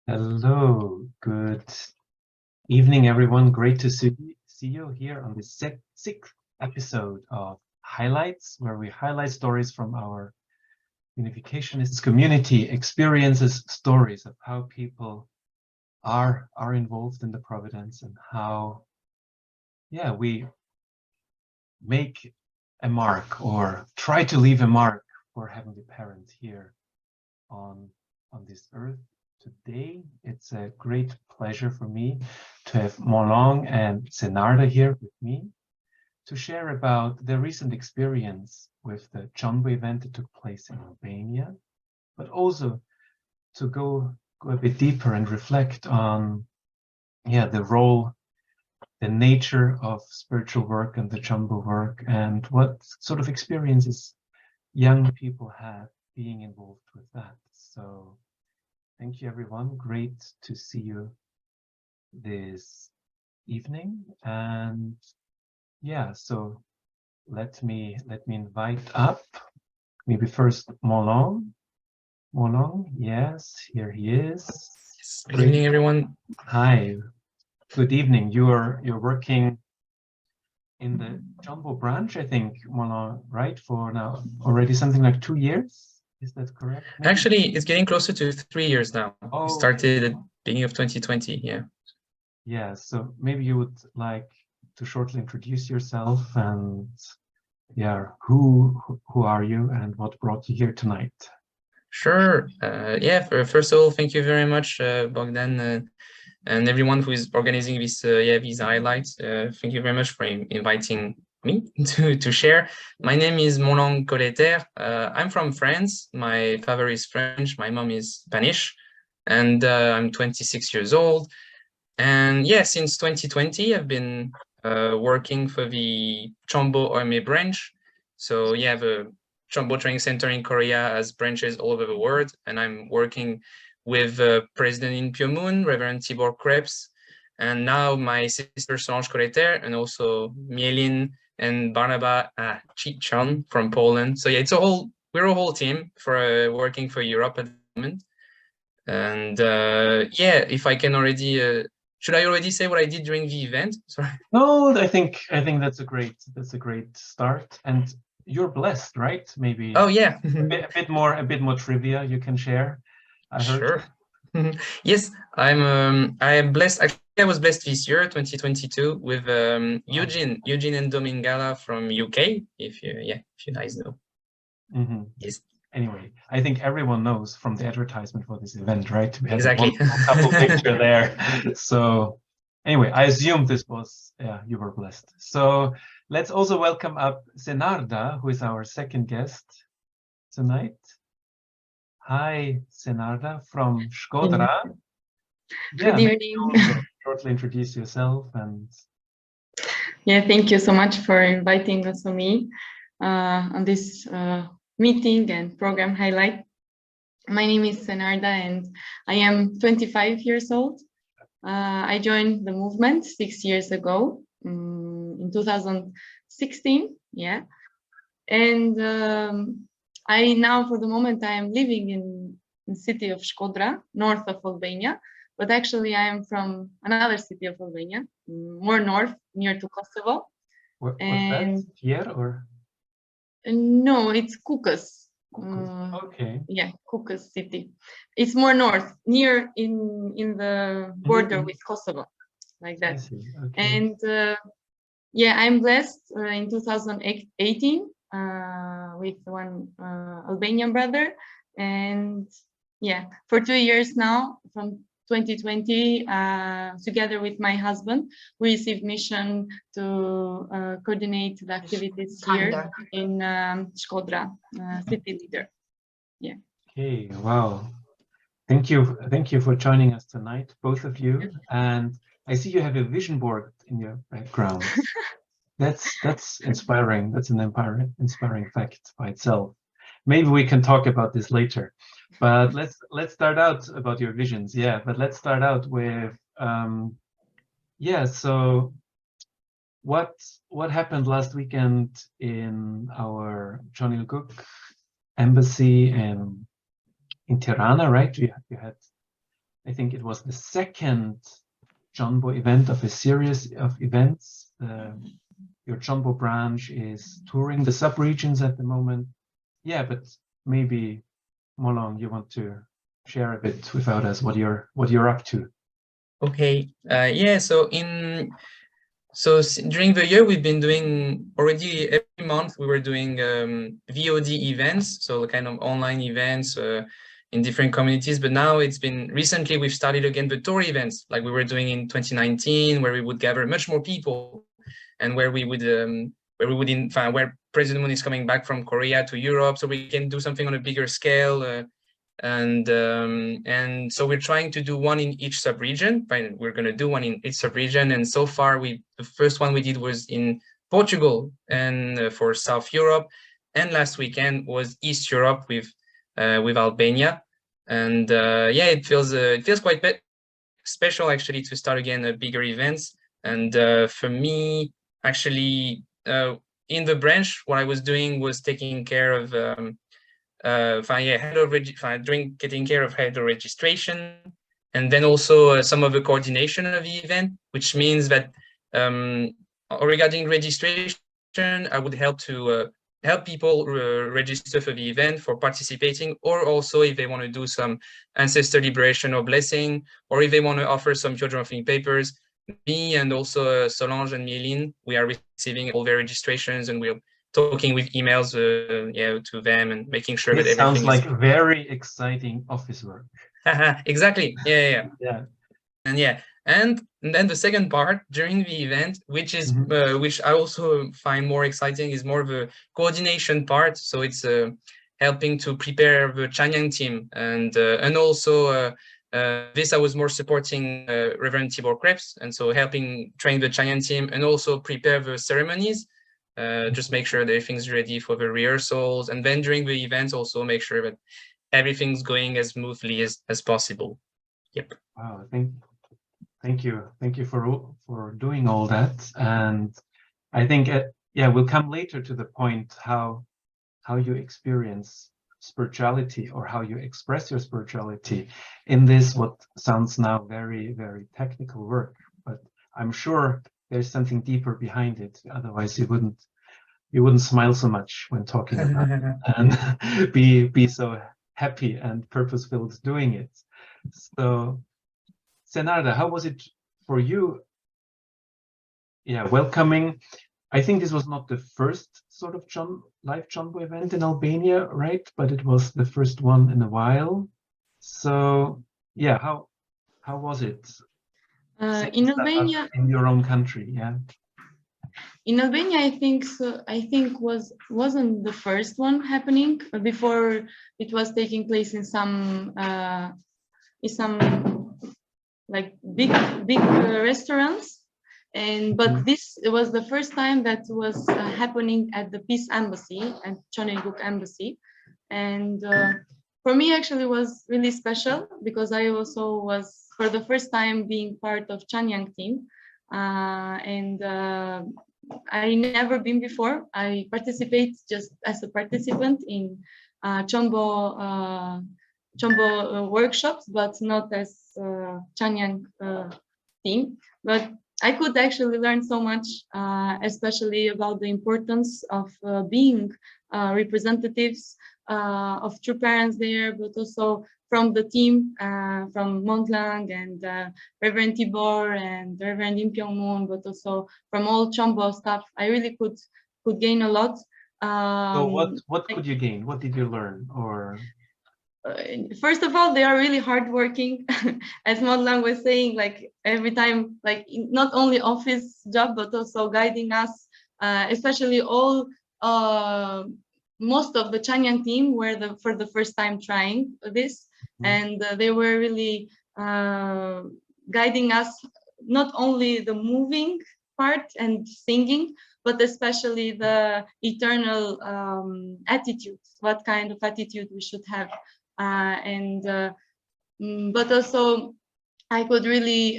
Hello, good evening, everyone. Great to see you here on the sixth episode of Highlights, where we highlight stories from our Unificationists community, experiences, stories of how people are involved in the Providence and how, we make a mark or try to leave a mark for Heavenly Parent here on this earth. Today, it's a great pleasure for me to have Mont-Lang and Senarda here with me to share about their recent experience with the Jumbo event that took place in Albania, but also to go a bit deeper and reflect on the role, the nature of spiritual work and the Jumbo work, and what sort of experiences young people have being involved with that. So thank you, everyone. Great to see you this evening. And so let me invite up maybe first Mont-Lang. Mont-Lang, yes, here he is. Good evening, everyone. Hi. Good evening. You're working in the Jumbo branch, I think, Mont-Lang, right? For now already something like 2 years. Is that correct? Maybe? Actually, it's getting closer to 3 years now. Oh, started at the beginning of 2020, yeah. Yeah, so maybe you would like to shortly introduce yourself and who are you and what brought you here tonight? Sure. First of all, thank you very much, Bogdan, and everyone who is organizing this these highlights. Thank you very much for inviting me to share. My name is Mont-Lang. I'm from France. My father is French. My mom is Spanish, and I'm 26 years old. And since 2020, I've been working for the Chombo Army branch. So you have a Chombo Training Center in Korea has branches all over the world, and I'm working with President in Pyomun, Reverend Tibor Krebs, and now my sister Solange Koleter, and also Mielin and Barnaba Chichan from Poland. So we're a whole team for working for Europe at the moment. And if I can already, should I already say what I did during the event? Sorry. No, I think that's a great start. And you're blessed, right? Maybe. Oh yeah. a bit more trivia you can share. I heard. Sure. Yes, I am blessed. Actually, I was blessed this year, 2022, with Eugene and Domingala from UK. If you guys know. Mm-hmm. Yes. Anyway, I think everyone knows from the advertisement for this event, right? We had exactly. a couple picture there. So anyway, I assume this was, you were blessed. So let's also welcome up Senarda, who is our second guest tonight. Hi, Senarda from Škodra. Good evening. Shortly introduce yourself and. Thank you so much for inviting also me on this meeting and program highlight. My name is Senarda and I am 25 years old. I joined the movement 6 years ago in 2016. And I now, for the moment, I am living in the city of Škodra, north of Albania, but actually I am from another city of Albania, more north, near to Kosovo. What's that? Here or? No, it's Kukas. Okay. Yeah, Kukas city. It's more north, near in the border with Kosovo, like that. I see. Okay. And I'm blessed in 2018 with one Albanian brother, and for 2 years now, from 2020, together with my husband, we received mission to coordinate the activities here in Škodra, city leader. Okay, wow. Thank you for joining us tonight, both of you. And I see you have a vision board in your background. That's inspiring. That's an inspiring fact by itself. Maybe we can talk about this later. But let's start out about your visions. But let's start out with so what happened last weekend in our Johnny Cook embassy in Tirana, right? You had I think it was the second Jumbo event of a series of events. Your Jumbo branch is touring the sub-regions at the moment. Yeah, but maybe Mont-Lang, you want to share a bit without us what you're up to? Okay. Yeah. So during the year, we've been doing already every month. We were doing VOD events, so kind of online events in different communities. But now recently we've started again the tour events, like we were doing in 2019, where we would gather much more people, and where President Moon is coming back from Korea to Europe, so we can do something on a bigger scale. And so we're trying to do one in each sub-region. We're going to do one in each sub-region, and so far the first one we did was in Portugal and for South Europe, and last weekend was East Europe with Albania. And yeah, it feels quite special actually to start again bigger events. And for me, actually, in the branch, what I was doing was taking care of getting care of header registration, and then also some of the coordination of the event, which means that regarding registration, I would help people register for the event, for participating, or also if they want to do some ancestor liberation or blessing, or if they want to offer some children offering papers. Me and also Solange and Myeline, we are receiving all their registrations, and we're talking with emails to them and making sure that everything sounds like very exciting office work. Exactly. Yeah. And yeah, and then the second part during the event, which is which I also find more exciting, is more of a coordination part. So it's helping to prepare the Chanyang team, and also this I was more supporting Reverend Tibor Krebs, and so helping train the Chanyang team and also prepare the ceremonies. Just make sure that everything's ready for the rehearsals, and then during the events also make sure that everything's going as smoothly as possible. Yep. Wow, thank you for doing all that. And I think we'll come later to the point how you experience spirituality, or how you express your spirituality in this what sounds now very, very technical work, but I'm sure there's something deeper behind it. Otherwise, you wouldn't smile so much when talking about it, and be so happy and purpose-filled doing it. So, Senarda, how was it for you? Yeah, welcoming. I think this was not the first sort of live Jumbo event in Albania, right? But it was the first one in a while. So, yeah, how was it? In Albania, in your own country, yeah. In Albania, I think wasn't the first one happening. Before, it was taking place in some like big restaurants, but this was the first time that was happening at the Peace Embassy and Choneguk Embassy, and for me actually was really special, because I also was for the first time being part of Chanyang team, and I never been before. I participate just as a participant in Chombo workshops, but not as Chanyang team. But I could actually learn so much, especially about the importance of being representatives of true parents there, but also from the team, from Mont-Lang and Reverend Tibor and Reverend Im Pyong-moon, but also from all Chombo staff. I really could gain a lot. So what could you gain? What did you learn? Or first of all, they are really hardworking. As Mont-Lang was saying, like every time, like not only office job, but also guiding us, especially all most of the Chanyang team were for the first time trying this, and they were really guiding us, not only the moving part and singing, but especially the eternal attitude, what kind of attitude we should have, but also I could really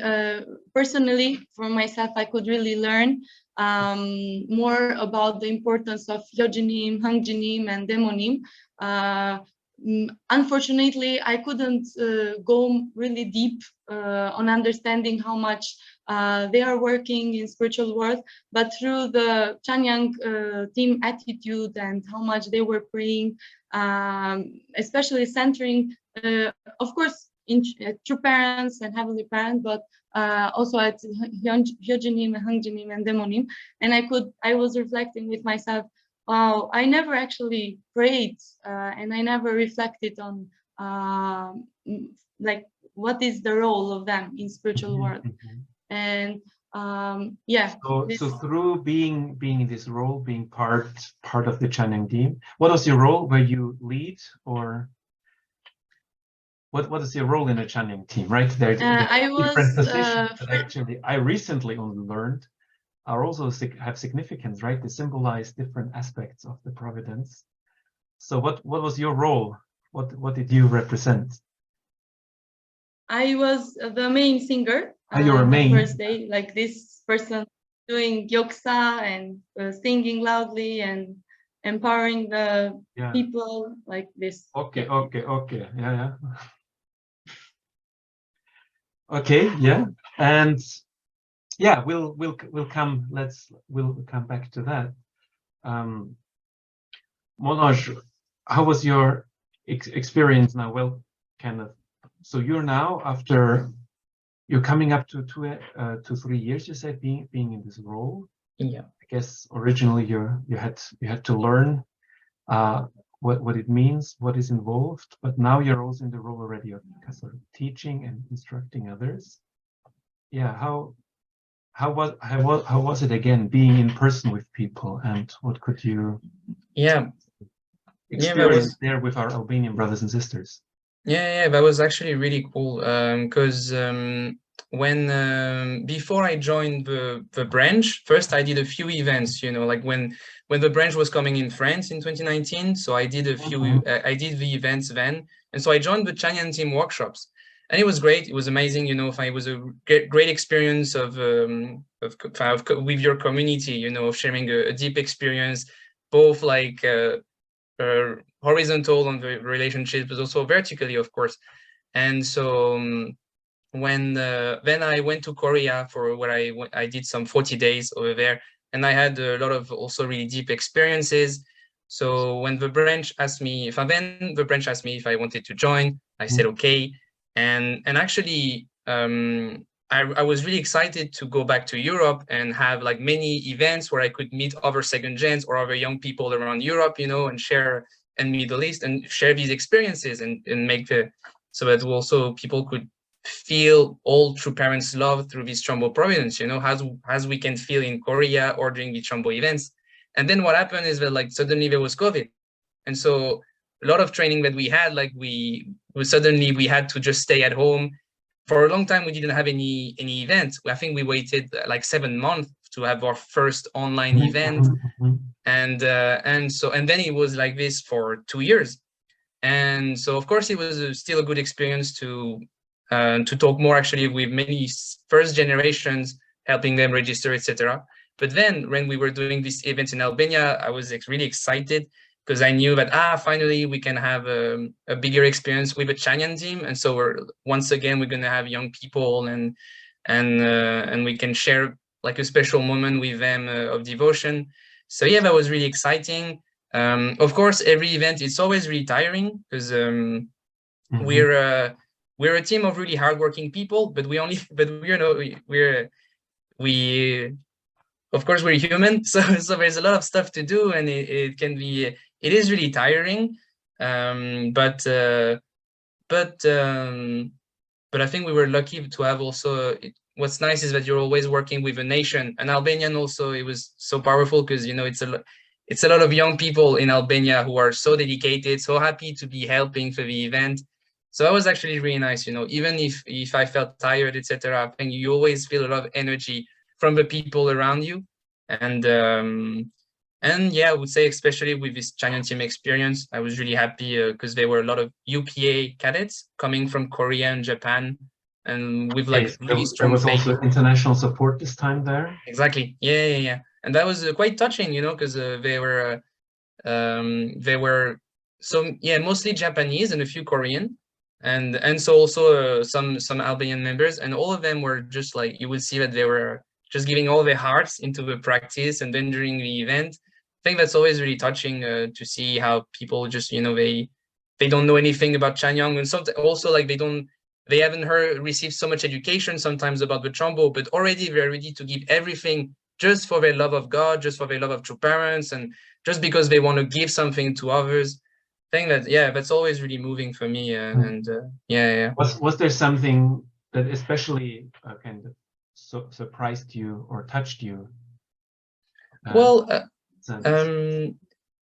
personally, for myself, I could really learn more about the importance of Hyojinim, Hangjinim, and Demonim, unfortunately, I couldn't go really deep on understanding how much they are working in spiritual world, but through the Chanyang team attitude and how much they were praying, especially centering, of course, in true parents and heavenly parents, but also at Hyojinim, Hangjinim, and Demonim. And I was reflecting with myself, wow, I never actually prayed and I never reflected on like what is the role of them in spiritual world. And yeah. So through being in this role, being part of the Chanyang team, what was your role? Were you lead, or what is your role in a Chanyang team? Right, there I different was positions that actually I recently only learned are also have significance, right? They symbolize different aspects of the providence. So what was your role? What did you represent? I was the main singer. You were main. The first day, like this person doing yoksa and singing loudly and empowering the people like this. Okay. Yeah. Okay, yeah. And yeah, we'll come back to that. Monaj, how was your experience now? Well, kind of. So you're now, after you're coming up to 3 years, you said, being in this role. Yeah. I guess originally you had to learn what it means, what is involved, but now you're also in the role already of sort of teaching and instructing others. Yeah, how was it again being in person with people, and what could you experience there with our Albanian brothers and sisters? Yeah, that was actually really cool, because when before I joined the branch, first I did a few events, like when the branch was coming in France in 2019. So I did a few, I did the events then, and so I joined the Chanyang team workshops, and it was great. It was amazing, it was a great experience of with your community, sharing a deep experience, both like horizontal on the relationship, but also vertically, of course. And so when then I went to Korea for where I did some 40 days over there, and I had a lot of also really deep experiences. So when the branch asked me if I wanted to join, I said okay, and actually I was really excited to go back to Europe and have like many events where I could meet other second gens or other young people around Europe, and share, and Middle East, and share these experiences and make so that also people could feel all true parents' love through this Chombo providence, as we can feel in Korea or during the Chombo events. And then what happened is that like suddenly there was COVID. And so a lot of training that we had, like we had to just stay at home. For a long time, we didn't have any events. I think we waited like 7 months to have our first online event. And then it was like this for 2 years. And so, of course, it was still a good experience to talk more actually with many first generations, helping them register, etc. But then when we were doing these events in Albania, I was really excited because I knew that finally we can have a bigger experience with a Chanyang team, and so we're going to have young people and we can share like a special moment with them of devotion. So yeah, that was really exciting. Of course, every event it's always really tiring because we're a team of really hardworking people, but we're of course we're human, so there's a lot of stuff to do, and it is really tiring. But I think we were lucky to have also. What's nice is that you're always working with a nation, an Albanian. Also, it was so powerful because it's a lot of young people in Albania who are so dedicated, so happy to be helping for the event. So that was actually really nice. Even if I felt tired, etc., I think you always feel a lot of energy from the people around you, and yeah, I would say especially with this Chanyang team experience, I was really happy because there were a lot of UPA cadets coming from Korea and Japan, and with like really strong. There was also international support this time there. Exactly. Yeah. And that was quite touching, because they were so yeah, mostly Japanese and a few Korean, and so also some Albanian members, and all of them were just like, you would see that they were just giving all their hearts into the practice. And then during the event, I think that's always really touching to see how people just, you know, they don't know anything about Chanyang, and sometimes also like they haven't received so much education sometimes about the Chambo, but already they're ready to give everything just for their love of God, just for their love of true parents, and just because they want to give something to others. I think that, yeah, that's always really moving for me. Yeah. Was there something that especially kind of surprised you or touched you? Well, Sense?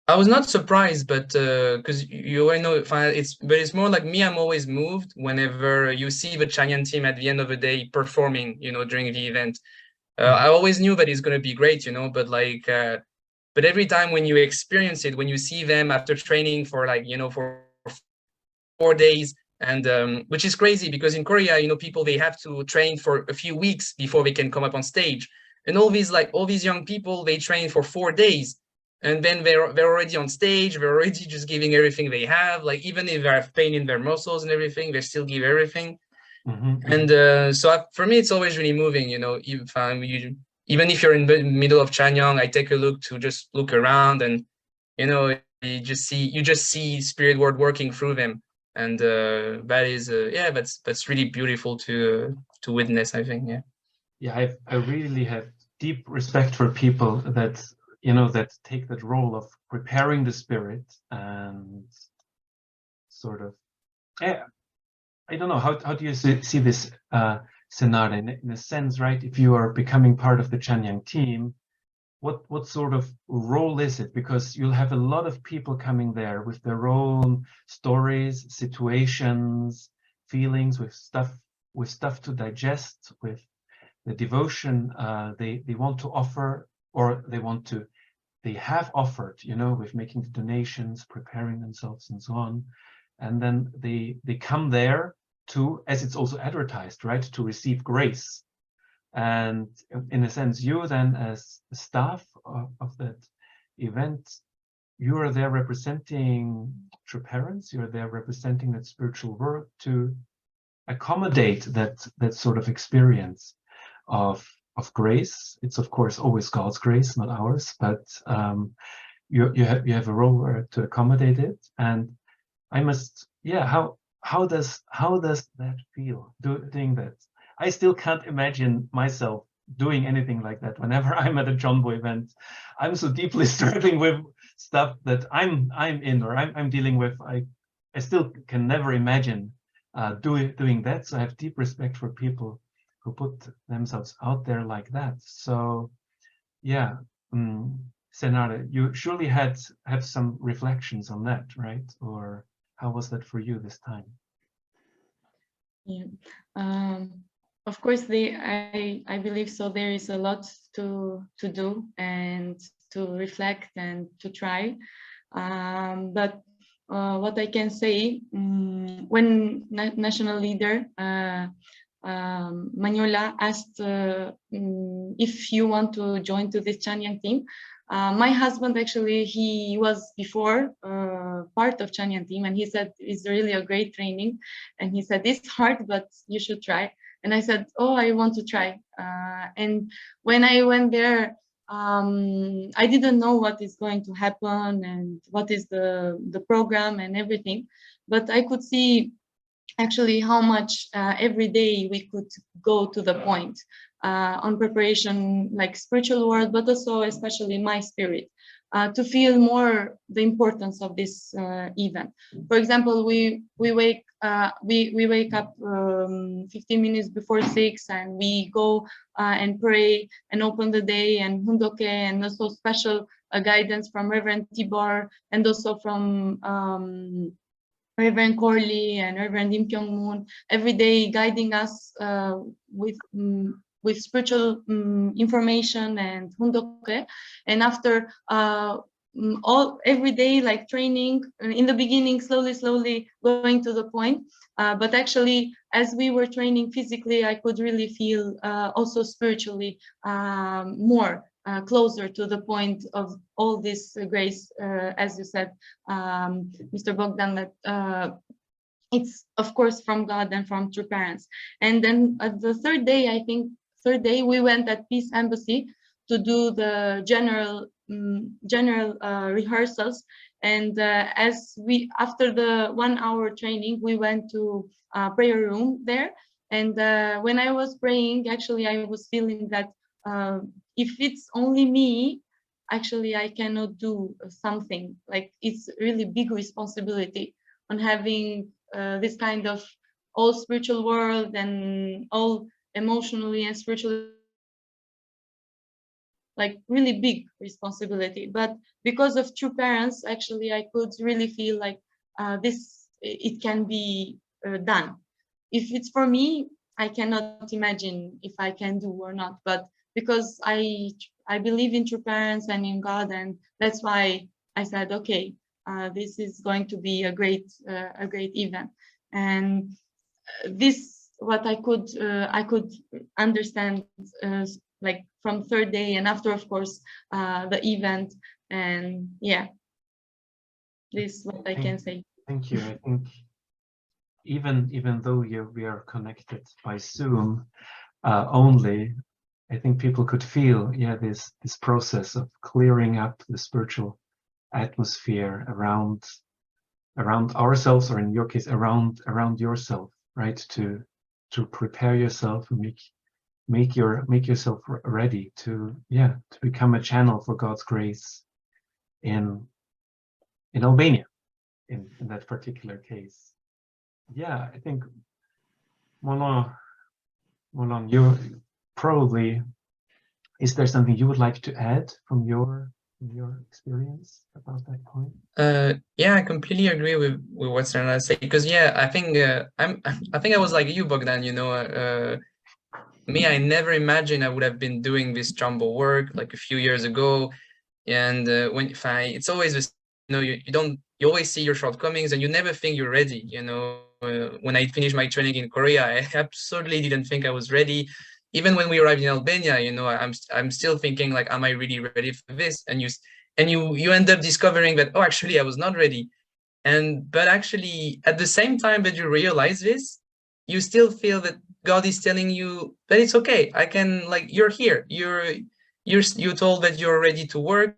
I was not surprised, but because you already know, it's more like me. I'm always moved whenever you see the Chinese team at the end of the day performing, you know, during the event. I always knew that it's going to be great, you know, but like, but every time when you experience it, when you see them after training for like, you know, for 4 days, and which is crazy because in Korea, you know, people, they have to train for a few weeks before they can come up on stage. And all these young people, they train for 4 days, and then they're already on stage. They're already just giving everything they have. Like, even if they have pain in their muscles and everything, they still give everything. And for me, it's always really moving, you know. Even if you're in the middle of Chanyang, I take a look to just look around, and you know, you just see spirit world working through them. And that is yeah, that's really beautiful to witness, I think. Yeah, I really have deep respect for people that, you know, that take that role of preparing the spirit and sort of, yeah, I don't know, how do you see this Senarda in a sense, right? If you are becoming part of the Chanyang team, what sort of role is it? Because you'll have a lot of people coming there with their own stories, situations, feelings, with stuff to digest, with the devotion they want to offer, or they have offered, you know, with making the donations, preparing themselves, and so on. And then they come there to, as it's also advertised, right, to receive grace. And in a sense, you then, as the staff of that event, you are there representing true parents. You're there representing that spiritual work to accommodate that sort of experience of grace. It's of course always God's grace, not ours, but you have a role to accommodate it. And I must, yeah, how does that feel, doing that? I still can't imagine myself doing anything like that. Whenever I'm at a Jumbo event, I'm so deeply struggling with stuff that I'm in, or I'm dealing with. I still can never imagine doing that. So I have deep respect for people who put themselves out there like that. So yeah, Senarda, you surely have some reflections on that, right? Or how was that for you this time? Yeah. Of course, I believe so. There is a lot to do and to reflect and to try. But what I can say, when national leader Maniola asked if you want to join to this Chanyang team, my husband, actually, he was before part of Chanyang team, and he said it's really a great training, and he said it's hard, but you should try. And I said, oh, I want to try. And when I went there, I didn't know what is going to happen and what is the program and everything, but I could see actually how much every day we could go to the point on preparation, like spiritual world, but also especially my spirit, to feel more the importance of this event. For example, we wake up 15 minutes before 6, and we go and pray and open the day and hundoke, and also special guidance from Reverend Tibor, and also from Reverend Corley and Reverend Im Kyung Moon, every day guiding us with spiritual information and hundoke. And after every day, like training in the beginning, slowly going to the point. But actually, as we were training physically, I could really feel also spiritually more closer to the point of all this grace, as you said, Mr. Bogdan, that it's of course from God and from true parents. And then at the third day, we went at Peace Embassy to do the general rehearsals. And after the 1 hour training, we went to a prayer room there. And when I was praying, actually, I was feeling that if it's only me, actually, I cannot do something. Like, it's really big responsibility on having this kind of all spiritual world and all emotionally and spiritually, like really big responsibility. But because of true parents, actually, I could really feel like it can be done. If it's for me, I cannot imagine if I can do or not. But because I believe in true parents and in God, and that's why I said, okay, this is going to be a great event. And this, what I could understand, like from third day and after, of course, the event. And yeah, this is what I can say. Thank you. I think even though we are connected by Zoom only, I think people could feel, this process of clearing up the spiritual atmosphere around ourselves, or in your case, around yourself, right? To prepare yourself, make yourself ready to become a channel for God's grace in Albania, in that particular case. Yeah, I think Mont-Lang, you probably, is there something you would like to add from your experience about that point? Yeah, I completely agree with what Senarda said, because I think I think I was like you, Bogdan. Me, I never imagined I would have been doing this jumbo work like a few years ago. And it's always this, you always see your shortcomings and you never think you're ready. When I finished my training in Korea, I absolutely didn't think I was ready. Even when we arrived in Albania, I'm still thinking like, am I really ready for this? And you end up discovering that, oh, actually I was not ready. But actually at the same time that you realize this, you still feel that God is telling you that it's okay. I can, like, you're here. You're told that you're ready to work,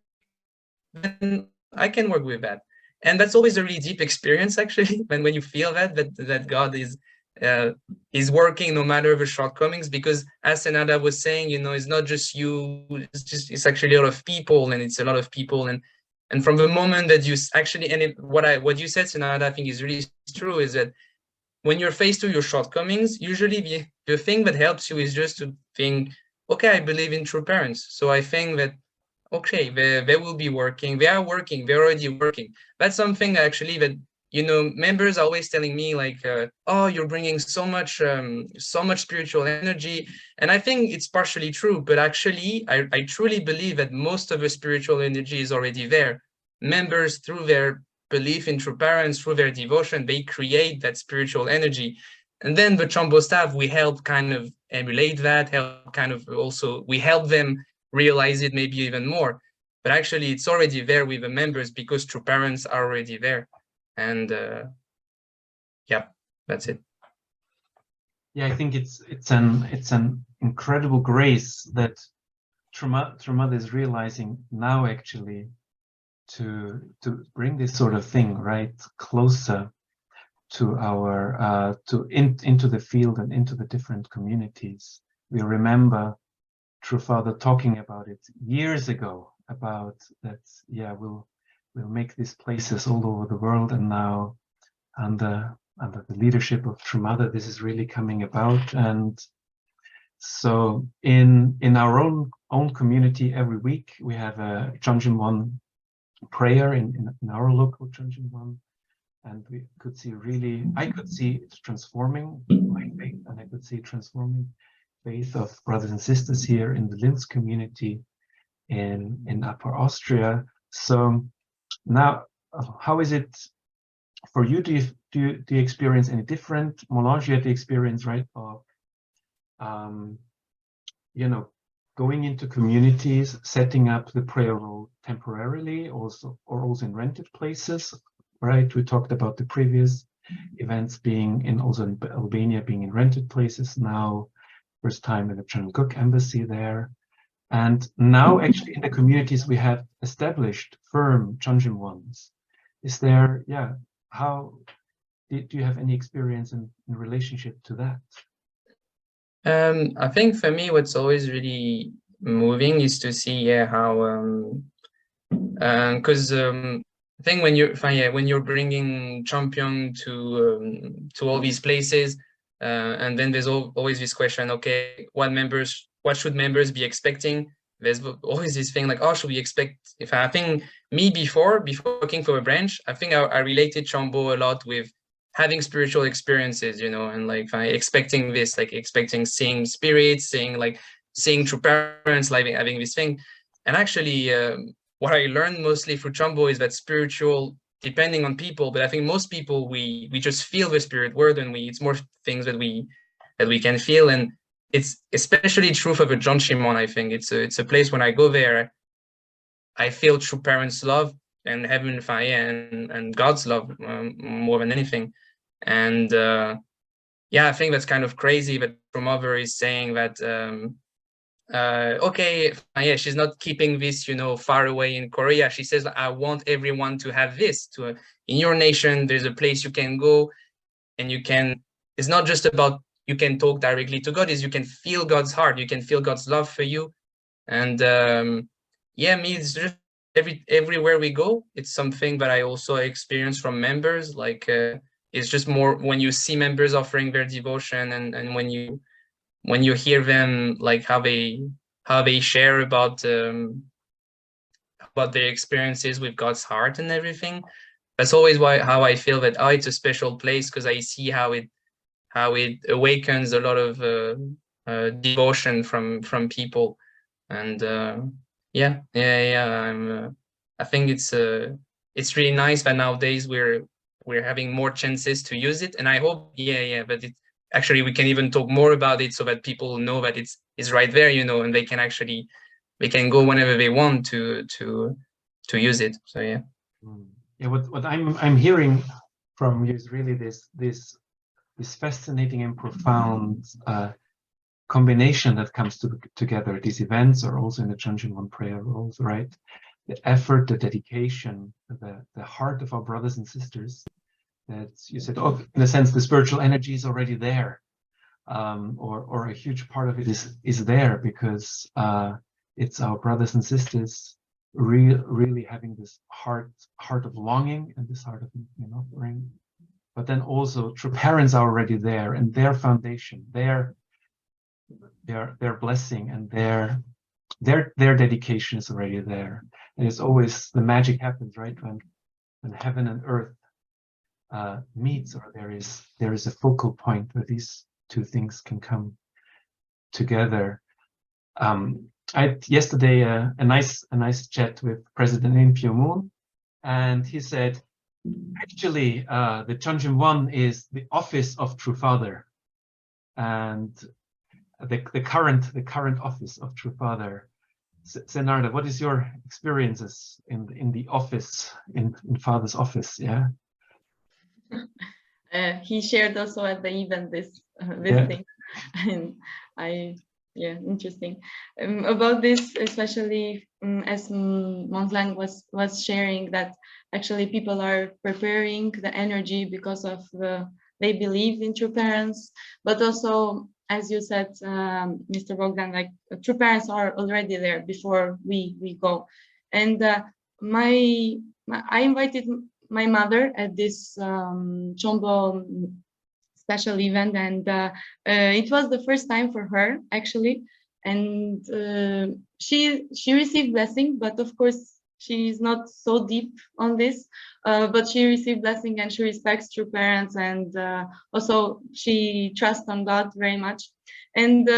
then I can work with that. And that's always a really deep experience, actually, when you feel that God is working no matter the shortcomings. Because as Senarda was saying, it's not just you, it's actually a lot of people, and it's a lot of people. And from the moment that you actually, what you said, Senarda, I think is really true, is that when you're faced with your shortcomings, usually the thing that helps you is just to think, okay, I believe in true parents. So I think that, okay, they will be working. They are working. They're already working. That's something actually that, members are always telling me, like, oh, you're bringing so much spiritual energy. And I think it's partially true, but actually, I truly believe that most of the spiritual energy is already there. Members, through their belief in true parents, through their devotion, they create that spiritual energy. And then the Chombo staff, we help kind of emulate that, we help them realize it maybe even more. But actually, it's already there with the members because true parents are already there. And that's it. Yeah, I think it's an incredible grace that True is realizing now, actually, to bring this sort of thing right closer to our into the field and into the different communities. We remember True Father talking about it years ago, about that, we'll make these places all over the world, and now under the leadership of True Mother, this is really coming about. And so in our own community, every week we have a Chonjinwon prayer in our local Chonjinwon, and I could see it transforming my faith, and I could see it transforming faith of brothers and sisters here in the Linz community in Upper Austria. So now, how is it for you? Do you experience any different? Mont-Lang, you had the experience, right, of going into communities, setting up the prayer role temporarily, also in rented places, right? We talked about the previous events being in Albania being in rented places. Now, first time in the Changuk embassy there. And now actually in the communities we have established firm Chonjin ones. Is there, how, do you have any experience in relationship to that? I think for me, what's always really moving is to see, how, because I think when you're bringing champion to all these places, and then there's always this question, okay, what should members be expecting? There's always this thing like, oh, should we expect? If I think me before working for a branch, I think I related Chambo a lot with having spiritual experiences, and like expecting this, like expecting seeing spirits, seeing true parents, like having this thing. And actually, what I learned mostly through Chambo is that spiritual, depending on people, but I think most people we just feel the spirit word, and it's more things that we can feel. And it's especially true for the John Shimon. I think it's a place when I go there, I feel true parents' love and heaven, and God's love more than anything. And I think that's kind of crazy that your mother is saying that okay, she's not keeping this, far away in Korea. She says, I want everyone to have this. In your nation, there's a place you can go, and it's not just about you can talk directly to God, is you can feel God's heart, you can feel God's love for you. And me, it's just everywhere we go, it's something that I also experience from members. Like it's just more when you see members offering their devotion, and when you hear them, like how they share about their experiences with God's heart and everything. That's always how I feel that it's a special place, because I see how it awakens a lot of devotion from people. And I think it's really nice that nowadays we're having more chances to use it. And I hope but actually we can even talk more about it, so that people know that it's right there, and they can go whenever they want to use it. So what I'm hearing from you is really this fascinating and profound combination that comes together. These events are also in the Chonjin One prayer roles, right? The effort, the dedication, the heart of our brothers and sisters. That you said, in a sense, the spiritual energy is already there, or a huge part of it is there, because it's our brothers and sisters really having this heart of longing and this heart of offering. But then also true parents are already there, and their foundation, their blessing, and their dedication is already there. And it's always the magic happens, right? When heaven and earth meets, or there is a focal point where these two things can come together. I had yesterday a nice chat with President In Pyo Moon, and he said, actually, the Chonjin One is the office of True Father, and the current office of True Father. Senarda, what is your experiences in the office, in Father's office? Yeah. He shared also at the event this thing, and interesting about this, especially as Mont-Lang was sharing, that actually people are preparing the energy because of they believe in true parents, but also, as you said, Mr. Bogdan, like true parents are already there before we go. And I invited my mother at this Chombo special event, and it was the first time for her actually, and she received blessing, but of course she is not so deep on this, but she received blessing, and she respects true parents, and also she trusts on God very much. And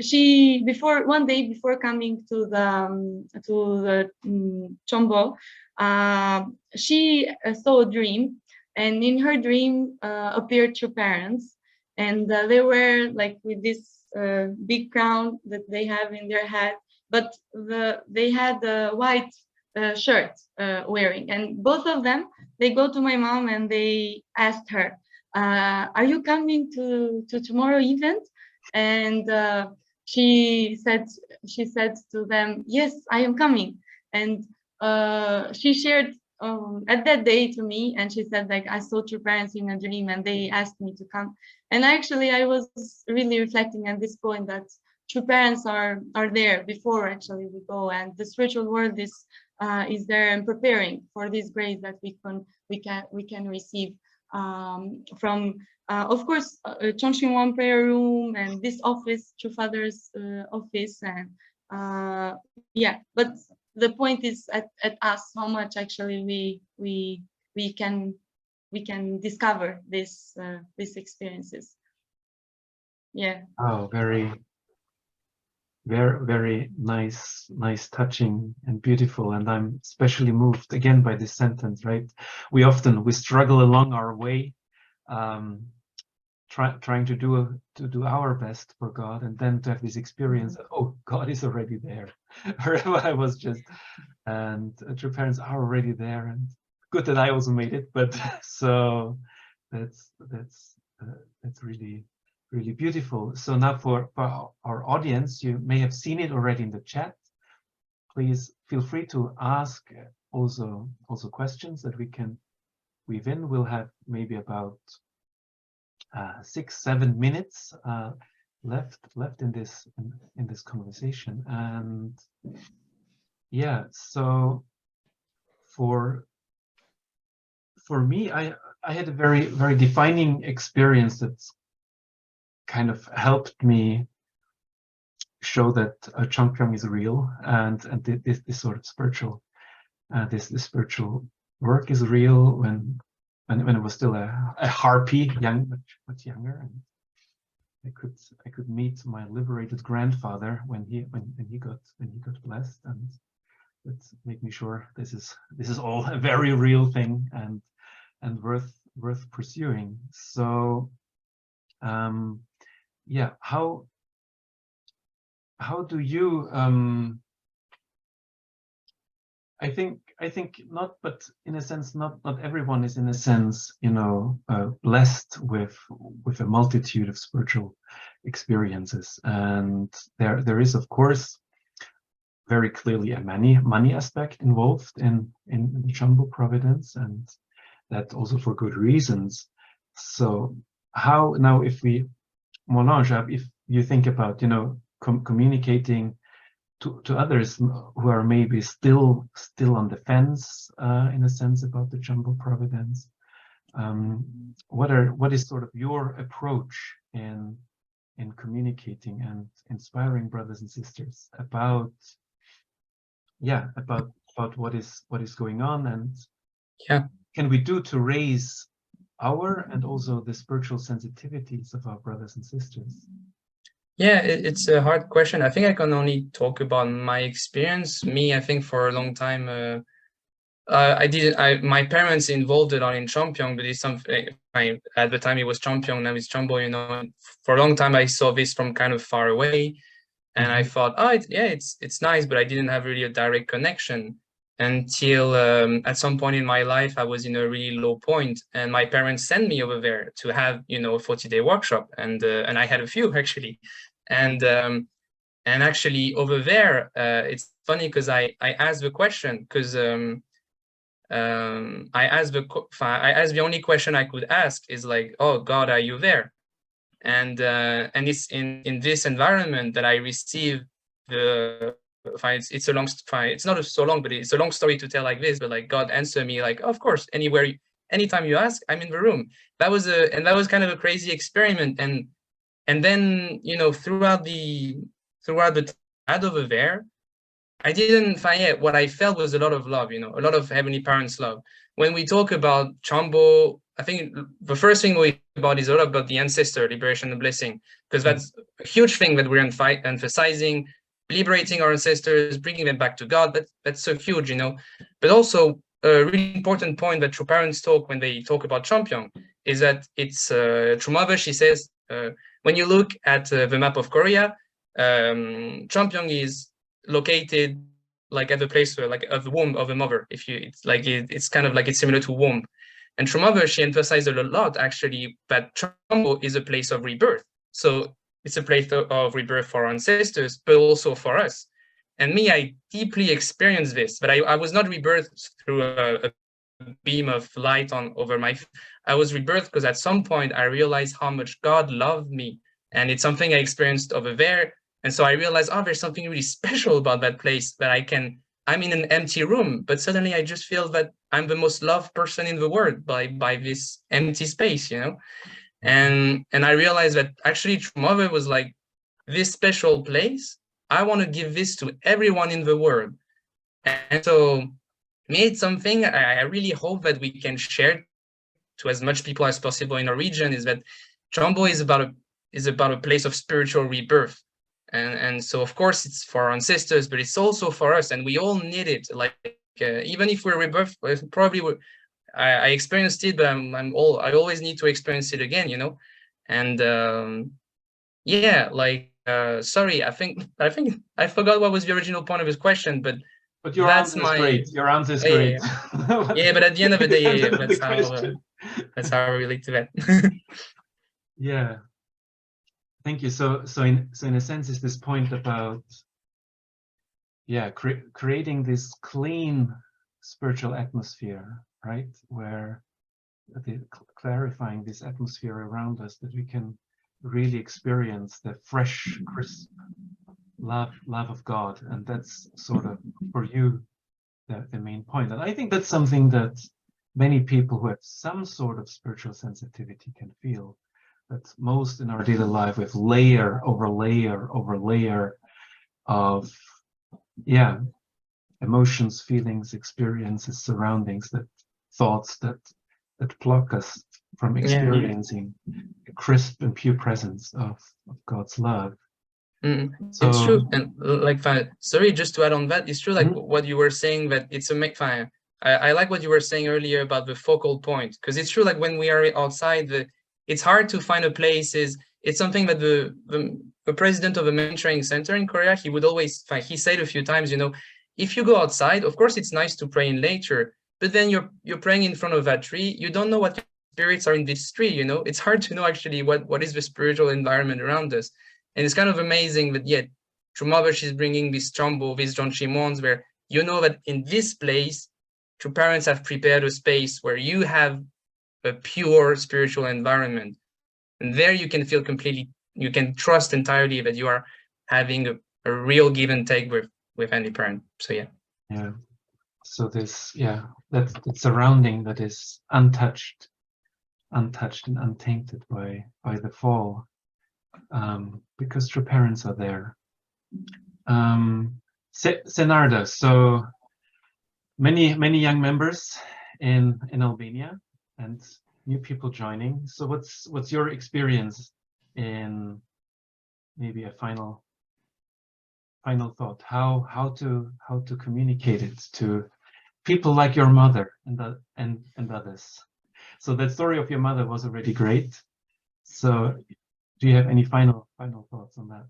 she one day before coming to the Chombo, she saw a dream, and in her dream appeared true parents, and they were like with this big crown that they have in their head, but they had a white shirt wearing, and both of them, they go to my mom and they asked her, are you coming to tomorrow event? And she said to them, yes, I am coming. And she shared at that day to me, and she said, like, I saw True Parents in a dream and they asked me to come. And actually I was really reflecting at this point that True Parents are there before actually we go, and the spiritual world is there and preparing for this grace that we can receive from of course Chongqing One prayer room and this office, True Father's office, and yeah, but the point is at us how much actually we can discover these experiences. Yeah. Oh, very nice, touching and beautiful. And I'm especially moved again by this sentence, right? We struggle along our way, trying to do our best for God, and then to have this experience that, oh, God is already there. I was just, and True Parents are already there, and good that I also made it. But so that's really beautiful. So now for our audience, you may have seen it already in the chat. Please feel free to ask also questions that we can weave in. We'll have maybe about 6-7 minutes left in this conversation. And yeah, so for me, I had a very defining experience that's kind of helped me show that Chongpyong is real, and this sort of spiritual this spiritual work is real. When it was still a harpy, much younger, and I could meet my liberated grandfather when he got blessed, and that made me sure this is all a very real thing and worth pursuing. So yeah, how do you I think not, but in a sense not everyone is in a sense, blessed with a multitude of spiritual experiences, and there is of course very clearly a money aspect involved in the Chambo Providence, and that also for good reasons. So how now, if you think about communicating to others who are maybe still on the fence in a sense about the Chambo Providence, what is sort of your approach in communicating and inspiring brothers and sisters about what is going on, and can we do to raise our and also the spiritual sensitivities of our brothers and sisters? Yeah, it's a hard question. I think I can only talk about my experience. I think for a long time, my parents involved it on in Chongpyong, but it's something, at the time it was Chongpyong, now it's Chambo, for a long time I saw this from kind of far away, and I thought, it's nice, but I didn't have really a direct connection until at some point in my life, I was in a really low point, and my parents sent me over there to have, a 40-day workshop, and I had a few actually. And actually over there, it's funny because I asked the question, because I asked the only question I could ask is like, oh God, are you there? And it's in this environment that I receive it's a long, it's not so long, but it's a long story to tell like this, but like God answered me like, of course, anytime you ask, I'm in the room. That was kind of a crazy experiment. And then, throughout the time over there, I didn't find it. What I felt was a lot of love, a lot of Heavenly Parents' love. When we talk about Chambo, I think the first thing we talk about is a lot about the ancestor, liberation and blessing, because that's a huge thing that we're emphasizing, liberating our ancestors, bringing them back to God. That's so huge, But also a really important point that True Parents talk when they talk about Chongpyong is that it's True Mother, she says, when you look at the map of Korea, Cheongbyeong is located like at the place where, like, of the womb of a mother. If you, it's like it's kind of like it's similar to womb. And Trumova, she emphasized a lot actually that Cheongbyo is a place of rebirth. So it's a place of rebirth for our ancestors, but also for us. And me, I deeply experienced this, but I was not rebirthed through a beam of light over my. I was rebirthed because at some point I realized how much God loved me, and it's something I experienced over there. And so I realized, oh, there's something really special about that place that I'm in an empty room, but suddenly I just feel that I'm the most loved person in the world by this empty space, you know? And I realized that actually Trumova was like this special place. I want to give this to everyone in the world. And so me, it's something I really hope that we can share to as much people as possible in our region, is that Cheongbyo is about a place of spiritual rebirth. And so, of course, it's for our ancestors, but it's also for us, and we all need it. Like, even if we're rebirth, probably I experienced it, but I always need to experience it again, you know. And yeah, like, sorry, I think I forgot what was the original point of his question, but your that's answer is great. Your answer is great. Yeah, but at the end of the day, The that's how I relate to that. Yeah. Thank you. So in a sense, is this point about, yeah, creating this clean spiritual atmosphere, right? Where clarifying this atmosphere around us, that we can really experience the fresh, crisp love of God. And that's sort of, for you, the main point. And I think that's something that many people who have some sort of spiritual sensitivity can feel. That most in our daily life, with layer over layer over layer of, yeah, emotions, feelings, experiences, surroundings, that thoughts that block us from experiencing the crisp and pure presence of God's love. So, it's true. And like, sorry, just to add on that, it's true, like what you were saying, that it's I like what you were saying earlier about the focal point, because it's true, like when we are outside, it's hard to find a place. It's something that the president of a mentoring center in Korea, he would always he said a few times, you know, if you go outside, of course it's nice to pray in nature, but then you're praying in front of that tree, you don't know what spirits are in this tree, you know. It's hard to know actually what is the spiritual environment around us. And it's kind of amazing that yet Trumova, she's bringing this Cheongbyo, these Jeonchimons, where you know that in this place, your parents have prepared a space where you have a pure spiritual environment. And there you can feel you can trust entirely that you are having a real give and take with any parent. So yeah. Yeah. So this, yeah, that's the surrounding that is untouched and untainted by the fall, because true parents are there. Senarda, so many young members in Albania, and new people joining. So what's your experience in, maybe a final thought, how to communicate it to people like your mother and others? So that story of your mother was already great. So do you have any final thoughts on that?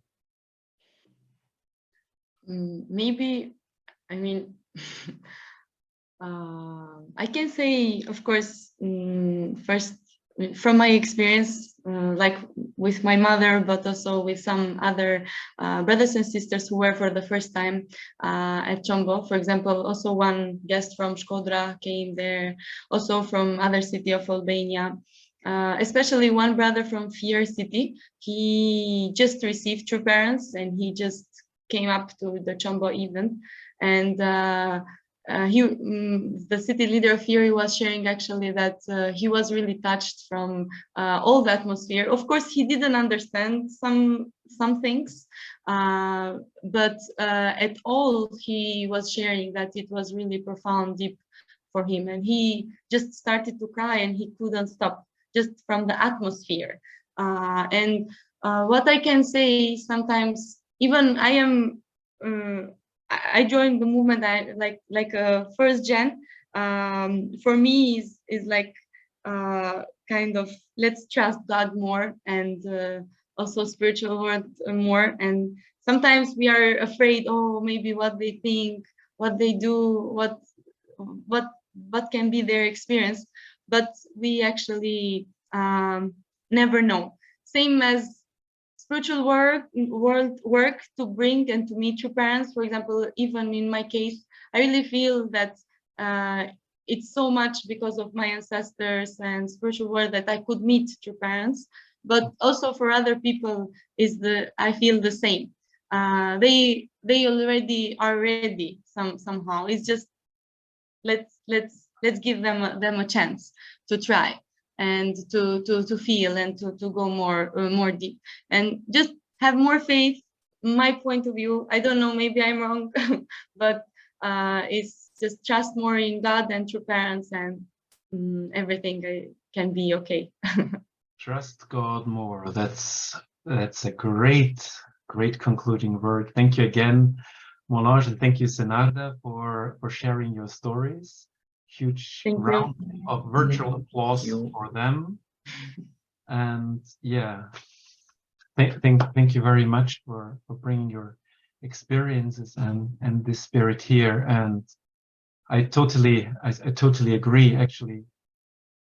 Maybe, I mean, I can say, of course, first, from my experience, like with my mother, but also with some other brothers and sisters who were for the first time at Cheongbyo. For example, also one guest from Shkodra came there, also from other city of Albania. Especially one brother from Fier city. He just received true parents and he just came up to the Cheongbyo event. And the city leader of Fier was sharing actually that he was really touched from all the atmosphere. Of course, he didn't understand some things, but at all he was sharing that it was really profound, deep for him, and he just started to cry and he couldn't stop just from the atmosphere. And what I can say, sometimes even I am. I joined the movement. I like a first gen. For me is like kind of let's trust God more and also spiritual world more. And sometimes we are afraid, oh, maybe what they think, what they do, what can be their experience, but we actually never know. Same as spiritual work to bring and to meet your parents. For example, even in my case, I really feel that it's so much because of my ancestors and spiritual world that I could meet your parents. But also for other people, I feel the same. They already are ready somehow. It's just let's give them a chance to try and to feel and to go more deep and just have more faith. My point of view, I don't know, maybe I'm wrong, but it's just trust more in God and true parents, and everything can be okay. Trust God more. That's a great concluding word. Thank you again, Mont-Lang, and thank you, Senarda, for sharing your stories. Huge round of virtual applause for them. And yeah, thank you very much for bringing your experiences and this spirit here. And I totally agree, actually.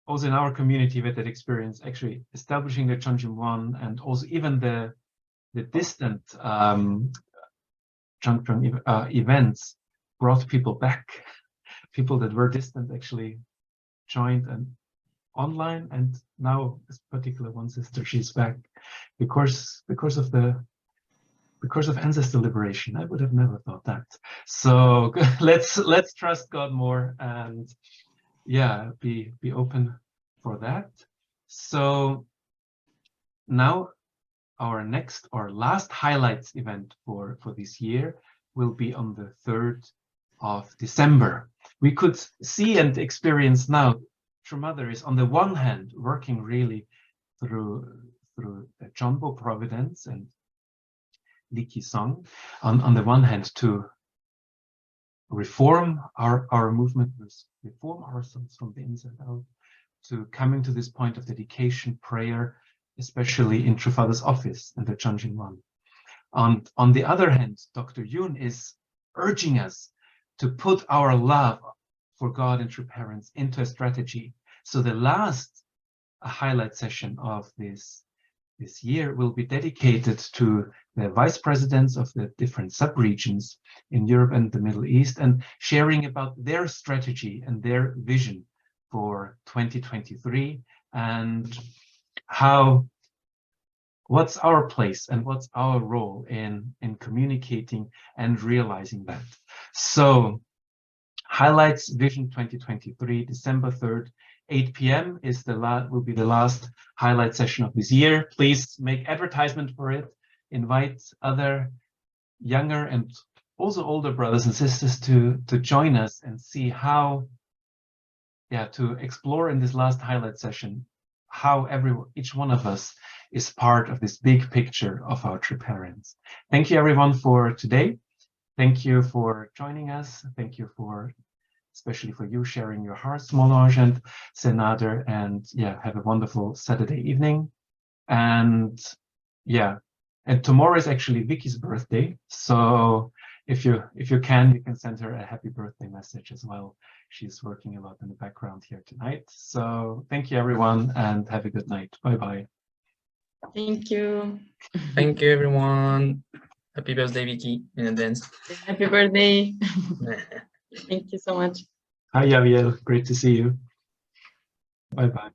Also in our community with that experience, actually establishing the Chongjin One, and also even the distant Changchun events brought people back. People that were distant actually joined and online, and now this particular one sister, she's back because of ancestor liberation. I would have never thought that. So let's trust God more, and yeah, be open for that. So now our next or last highlights event for this year will be on the 3rd of December. We could see and experience now True Mother is on the one hand working really through the Jumbo Providence and Liki Song on the one hand to reform our movement, reform ourselves from the inside out, to coming to this point of dedication, prayer, especially in True Father's office and the Chongjin One. On the other hand, Dr. Yoon is urging us to put our love for God and true parents into a strategy. So the last highlight session of this year will be dedicated to the vice presidents of the different sub-regions in Europe and the Middle East, and sharing about their strategy and their vision for 2023, and what's our place and what's our role in communicating and realizing that. So highlights Vision 2023, December 3rd, 8 p.m. will be the last highlight session of this year. Please make advertisement for it. Invite other younger and also older brothers and sisters to join us and see how, to explore in this last highlight session how each one of us is part of this big picture of our true parents. Thank you everyone for today. Thank you for joining us. Thank you especially for you sharing your hearts, Mont-Lang and Senarda, and have a wonderful Saturday evening. And and tomorrow is actually Vicky's birthday. So if you can, you can send her a happy birthday message as well. She's working a lot in the background here tonight. So thank you everyone, and have a good night. Bye-bye. Thank you. Thank you, everyone. Happy birthday, Vicky, in advance. Happy birthday. Thank you so much. Hi, Javier. Great to see you. Bye-bye.